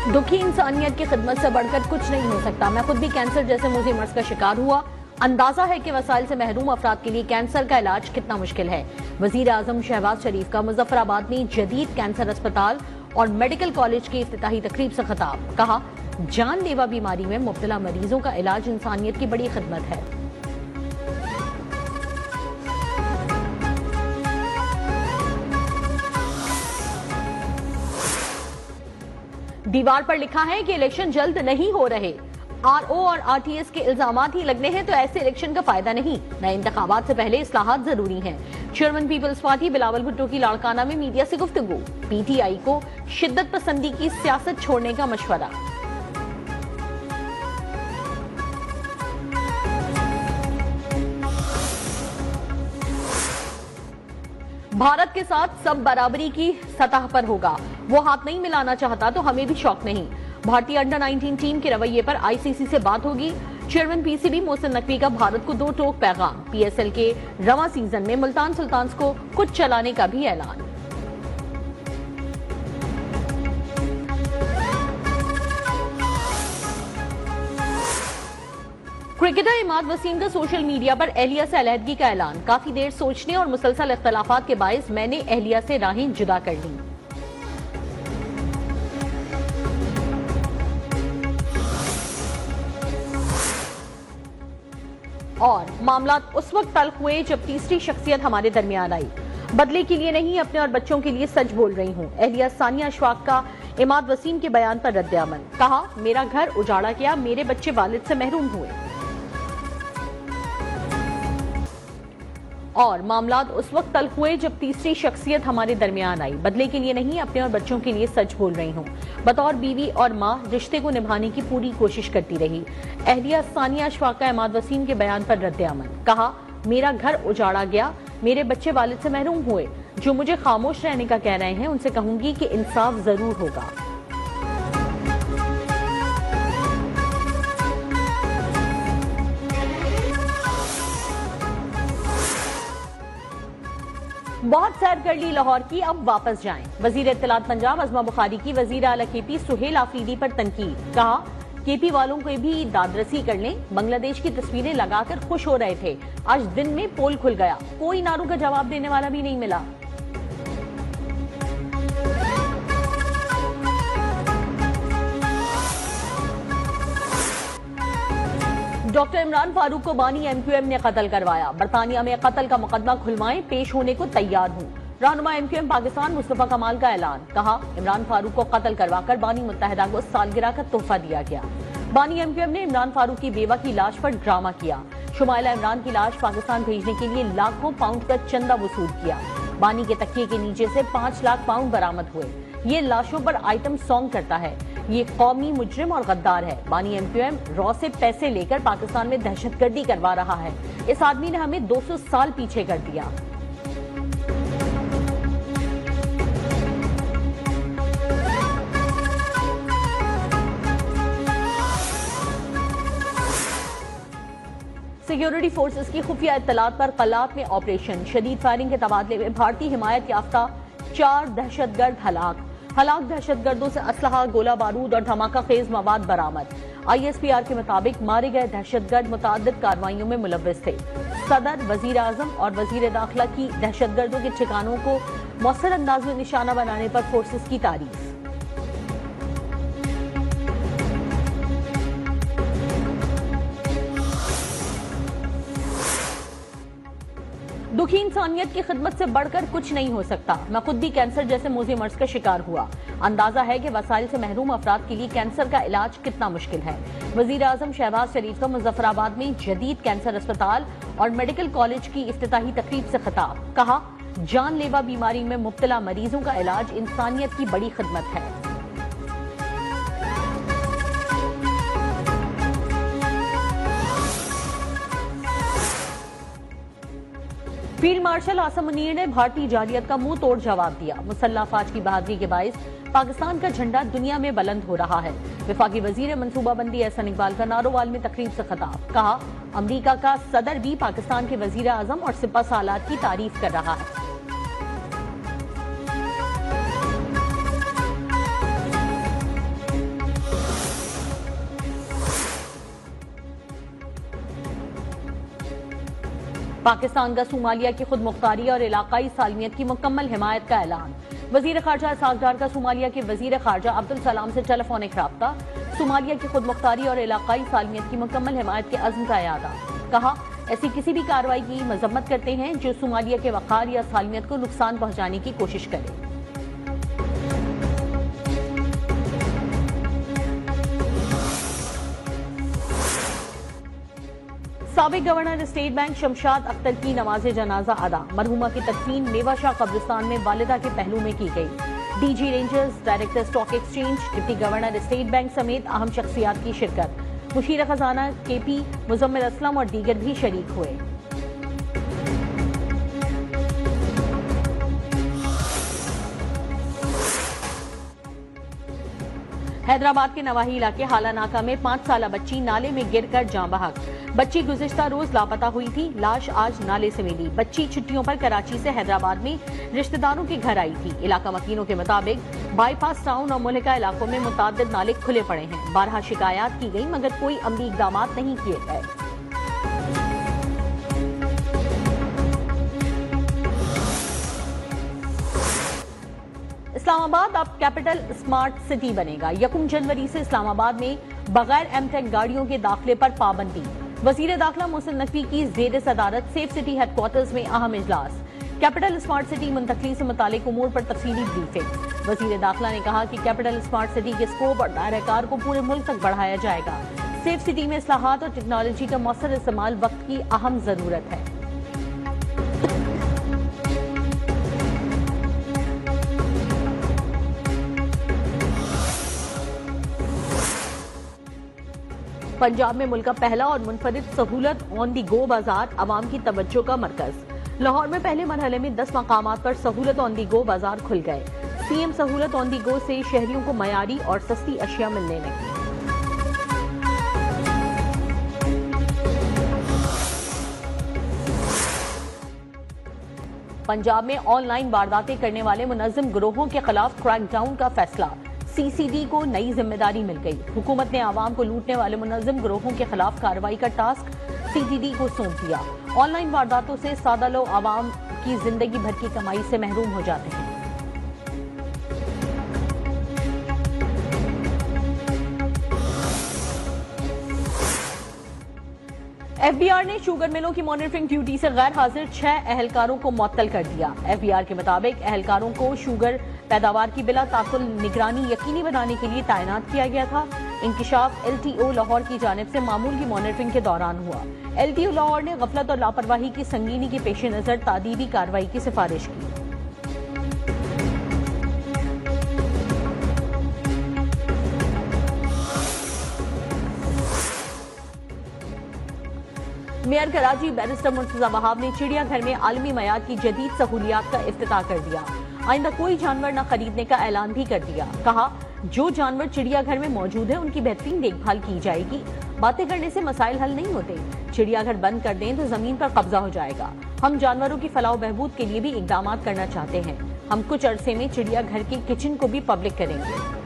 दुखी इंसानियत की खिदमत से बढ़कर कुछ नहीं हो सकता। मैं खुद भी कैंसर जैसे मुझे मर्ज का शिकार हुआ। अंदाजा है कि वसाइल से महरूम अफराद के लिए कैंसर का इलाज कितना मुश्किल है। वजीर आजम शहबाज शरीफ का मुजफ्फराबाद में जदीद कैंसर अस्पताल और मेडिकल कॉलेज की इफ्तिताही तकरीब से खिताब। कहा, जानलेवा बीमारी में मुब्तला मरीजों का इलाज इंसानियत की बड़ी खिदमत है। दीवार पर लिखा है कि इलेक्शन जल्द नहीं हो रहे। आरओ और आरटीएस के इल्जामात ही लगने हैं तो ऐसे इलेक्शन का फायदा नहीं। नए इंतखाबात से पहले इस्लाहात जरूरी हैं। चेयरमैन पीपल्स पार्टी बिलावल भुट्टो की लाड़काना में मीडिया से गुफ्तगू। पीटीआई को शिद्दत पसंदी की सियासत छोड़ने का मशवरा। भारत के साथ सब बराबरी की सतह पर होगा। वो हाथ नहीं मिलाना चाहता तो हमें भी शौक नहीं। भारतीय अंडर 19 टीम के रवैये पर आईसीसी से बात होगी। चेयरमैन पीसीबी मोहसिन नकवी का भारत को 2 टोक पैगाम। पीएसएल के रवां सीजन में मुल्तान सुल्तान्स को कुछ चलाने का भी ऐलान। क्रिकेटर इमाद वसीम का सोशल मीडिया पर एहलिया से अलहदगी का ऐलान। काफी देर सोचने और मुसलसल इख्तलाफात के बायस मैंने एहलिया से राहें जुदा कर ली। और मामला उस वक्त तल्ख हुए जब तीसरी शख्सियत हमारे दरमियान आई। बदले के लिए नहीं, अपने और बच्चों के लिए सच बोल रही हूँ। एहलिया सानिया अशफाक का इमाद वसीम के बयान पर रद्द-ए-अमल। कहा, मेरा घर उजाड़ा गया, मेरे बच्चे वालिद से महरूम हुए। और मामलात उस वक्त तल्ख हुए जब तीसरी शख्सियत हमारे दरमियान आई। बदले के लिए नहीं, अपने और बच्चों के लिए सच बोल रही हूँ। बतौर बीवी और माँ रिश्ते को निभाने की पूरी कोशिश करती रही। एहलिया सानिया अशफाक का इमाद वसीम के बयान पर रद्द-ए-अमल। कहा, मेरा घर उजाड़ा गया, मेरे बच्चे वालिद से महरूम हुए। जो मुझे खामोश रहने का कह रहे हैं उनसे कहूंगी कि इंसाफ जरूर होगा। बहुत सैर कर ली लाहौर की, अब वापस जाएं। वजीर इत्तलात पंजाब अज़मा बुखारी की वजीर आला केपी सुहेल आफरीदी पर तनकीद। कहा, केपी वालों को भी दादरसी कर लें। बांग्लादेश की तस्वीरें लगाकर खुश हो रहे थे, आज दिन में पोल खुल गया, कोई नारों का जवाब देने वाला भी नहीं मिला। डॉक्टर इमरान फारूक को बानी एमक्यूएम ने कत्ल करवाया। बरतानिया में कत्ल का मुकदमा खुलवाएं, पेश होने को तैयार हूं। रहनुमा एमक्यूएम पाकिस्तान मुस्तफा कमाल का ऐलान। कहा, इमरान फारूक को कत्ल करवाकर बानी मुत्तहिदा को सालगिरह का तोहफा दिया गया। बानी एमक्यूएम ने इमरान फारूक की बेवा की लाश पर ड्रामा किया। शुमाइला इमरान की लाश पाकिस्तान भेजने के लिए लाखों पाउंड का चंदा वसूल किया। बानी के तकिए के नीचे से 5 लाख पाउंड बरामद हुए। ये लाशों पर आइटम सॉन्ग करता है। ये कौमी मुजरिम और गद्दार है। बानी एमक्यूएम रॉ से पैसे लेकर पाकिस्तान में दहशतगर्दी करवा रहा है। इस आदमी ने हमें 200 साल पीछे कर दिया। सिक्योरिटी फोर्सेस की खुफिया इत्तलात पर कलात में ऑपरेशन। शदीद फायरिंग के तबादले में भारतीय हिमायत याफ्ता 4 दहशतगर्द हलाक दहशतगर्दों से असलहा, गोला बारूद और धमाका खेज मवाद बरामद। आईएसपीआर के मुताबिक मारे गए दहशतगर्द मुताद्दिद कार्रवाइयों में मुलव्विस थे। सदर, वजीर आजम और वजीर दाखिला की दहशतगर्दों के ठिकानों को मौसर अंदाज में निशाना बनाने पर फोर्सेस की तारीफ। दुखी इंसानियत की खिदमत से बढ़कर कुछ नहीं हो सकता। मैं खुद भी कैंसर जैसे मोज़े मर्ज का शिकार हुआ। अंदाजा है कि वसाइल से महरूम अफराद के लिए कैंसर का इलाज कितना मुश्किल है। वजीर आजम शहबाज शरीफ का मुजफ्फराबाद में जदीद कैंसर अस्पताल और मेडिकल कॉलेज की इफ्तिताही तकरीब से खिताब। कहा, जानलेवा बीमारी में मुब्तला मरीजों का इलाज इंसानियत की बड़ी खिदमत है। फील्ड मार्शल आसम मुनीर ने भारतीय जालियत का मुंह तोड़ जवाब दिया। मुसल्लह अफवाज की बहादुरी के बायस पाकिस्तान का झंडा दुनिया में बुलंद हो रहा है। वफाकी वजीर मनसूबाबंदी एहसन इकबाल का नारोवाल में तकरीब से खिताब। कहा, अमरीका का सदर भी पाकिस्तान के वजीर आजम और सिपा सालार की तारीफ कर रहा है। पाकिस्तान का सोमालिया की खुद मुख्तारी और इलाकाई सालमियत की मुकम्मल हिमायत का ऐलान। वजीर खारजा इसहाक डार का सोमालिया के वजीर खारजा अब्दुल सलाम से टेलीफोनिक राब्ता। सोमालिया की खुद मुख्तारी और इलाकाई सालमियत की मुकम्मल हिमायत के अज़्म का इआदा। कहा, ऐसी किसी भी कार्रवाई की मजम्मत करते हैं जो सोमालिया के वक़ार या सालमियत को नुकसान पहुंचाने की कोशिश करे। साबिक governor state bank Shamshad Akhtar की नमाज जनाजा अदा। मरहुमा की तदफीन मेवा शाह कब्रिस्तान में वालिदा के पहलू में की गई। DG rangers, director stock exchange, deputy governor state bank समेत अहम शख्सियात की शिरकत। मुशीर खजाना केपी मुजम्मिल असलम और दीगर भी शरीक हुए। हैदराबाद के नवाही इलाके हालानाका में 5 साला बच्ची नाले में गिरकर जान बहक। बच्ची गुज़िश्ता रोज लापता हुई थी। लाश आज नाले से मिली। बच्ची छुट्टियों पर कराची से हैदराबाद में रिश्तेदारों के घर आई थी। इलाका मकीनों के मुताबिक बाईपास टाउन और मुल्का इलाकों में मुताद्दिद नाले खुले पड़े हैं। 12 शिकायत की गई मगर कोई अमली इक़दाम नहीं किए गए। इस्लामाबाद अब कैपिटल स्मार्ट सिटी बनेगा। 1 जनवरी से इस्लामाबाद में बगैर एमटेक गाड़ियों के दाखिले पर पाबंदी। वजीर दाखिला मोहसिन नकवी की ज़ेर सदारत सेफ सिटी हेडक्वार्टर्स में अहम इजलास। कैपिटल स्मार्ट सिटी मुंतकली से मुतालिक उमूर पर तफसीली ब्रीफिंग। वजीर दाखिला ने कहा कि कैपिटल स्मार्ट सिटी के स्कोप और दायरा कार को पूरे मुल्क तक बढ़ाया जाएगा। सेफ सिटी में इस्लाहात और टेक्नोलॉजी का मौसर इस्तेमाल वक्त की अहम जरूरत है। पंजाब में मुल्क का पहला और मुनफरिद सहूलत ऑन दी गो बाजार अवाम की तवज्जो का मरकज। लाहौर में पहले मरहले में 10 मकामात पर सहूलत ऑन दी गो बाजार खुल गए। सीएम सहूलत ऑन दी गो से शहरियों को मयारी और सस्ती अशिया मिलने लगी। पंजाब में ऑनलाइन वारदातें करने वाले मुनज़्ज़म गिरोहों के खिलाफ क्रैकडाउन का फैसला। सीसीडी को नई जिम्मेदारी मिल गई। हुकूमत ने आवाम को लूटने वाले मुनज़्ज़म गिरोहों के खिलाफ कार्रवाई का टास्क सीसीडी को सौंप दिया। ऑनलाइन वारदातों से सादा लोग आवाम की जिंदगी भर की कमाई से महरूम हो जाते हैं। एफबीआर ने शुगर मिलों की मॉनिटरिंग ड्यूटी से गैर हाजिर 6 अहलकारों को मुअत्तल कर दिया। एफबीआर के मुताबिक अहलकारों को शुगर पैदावार की बिला ताकुल निगरानी यकीनी बनाने के लिए तैनात किया गया था। इंकिशाफ एलटीओ लाहौर की जानिब से मामूल की मॉनिटरिंग के दौरान हुआ। एलटीओ लाहौर ने गफलत और लापरवाही की संगीनी के पेश नजर तादीबी कार्रवाई की सिफारिश की। मेयर कराची बैरिस्टर मुर्तजा वहाब ने चिड़ियाघर में आलमी मयार की जदीद सहूलियात का इफ्तिताह कर दिया। आइंदा कोई जानवर न खरीदने का ऐलान भी कर दिया। कहा, जो जानवर चिड़ियाघर में मौजूद है उनकी बेहतरीन देखभाल की जाएगी। बातें करने से मसाइल हल नहीं होते। चिड़ियाघर बंद कर दें तो जमीन पर कब्जा हो जाएगा। हम जानवरों की फलाह बहबूद के लिए भी इकदाम करना चाहते हैं। हम कुछ अरसे में चिड़ियाघर के किचन को भी पब्लिक करेंगे।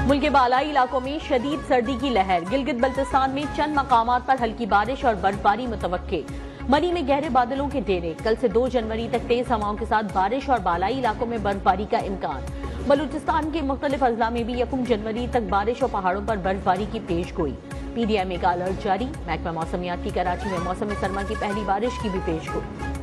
मुल्क के बालाई इलाकों में शदीद सर्दी की लहर। गिलगित बल्तिस्तान में चंद मकामात पर हल्की बारिश और बर्फबारी मुतवक्के। मरी में गहरे बादलों के डेरे। कल से 2 जनवरी तक तेज हवाओं के साथ बारिश और बालाई इलाकों में बर्फबारी का इम्कान। बलूचिस्तान के मुख्तलिफ अजला में भी 1 जनवरी तक बारिश और पहाड़ों पर बर्फबारी की पेश गोई। पीडीएमए का अलर्ट जारी। महकमा मौसमियात की कराची में मौसम सरमा की पहली बारिश की भी पेश गोई।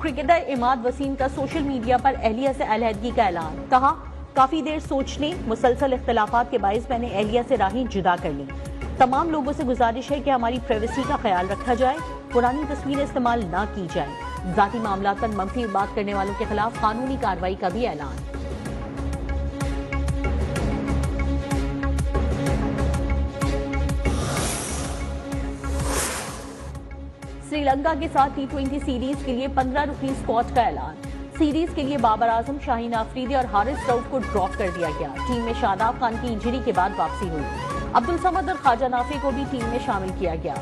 क्रिकेटर इमाद वसीम का सोशल मीडिया पर एहलिया से अलहदगी का ऐलान। कहा, काफी देर सोचने मुसलसल इख्तिलाफात के बायस मैंने एहलिया से राहें जुदा कर ली। तमाम लोगों से गुजारिश है कि हमारी प्राइवेसी का ख्याल रखा जाए। पुरानी तस्वीरें इस्तेमाल ना की जाए। जाती मामला पर मंफी बात करने वालों के खिलाफ कानूनी कार्रवाई का भी ऐलान। श्रीलंका के साथ T20 सीरीज के लिए 15 रुपये स्पॉट का ऐलान। सीरीज के लिए बाबर आजम, शाहीन आफरीदी और हारिस रऊफ को ड्रॉप कर दिया गया। टीम में शादाब खान की इंजरी के बाद वापसी हुई। अब्दुल समद और ख्वाजा नाफी को भी टीम में शामिल किया गया।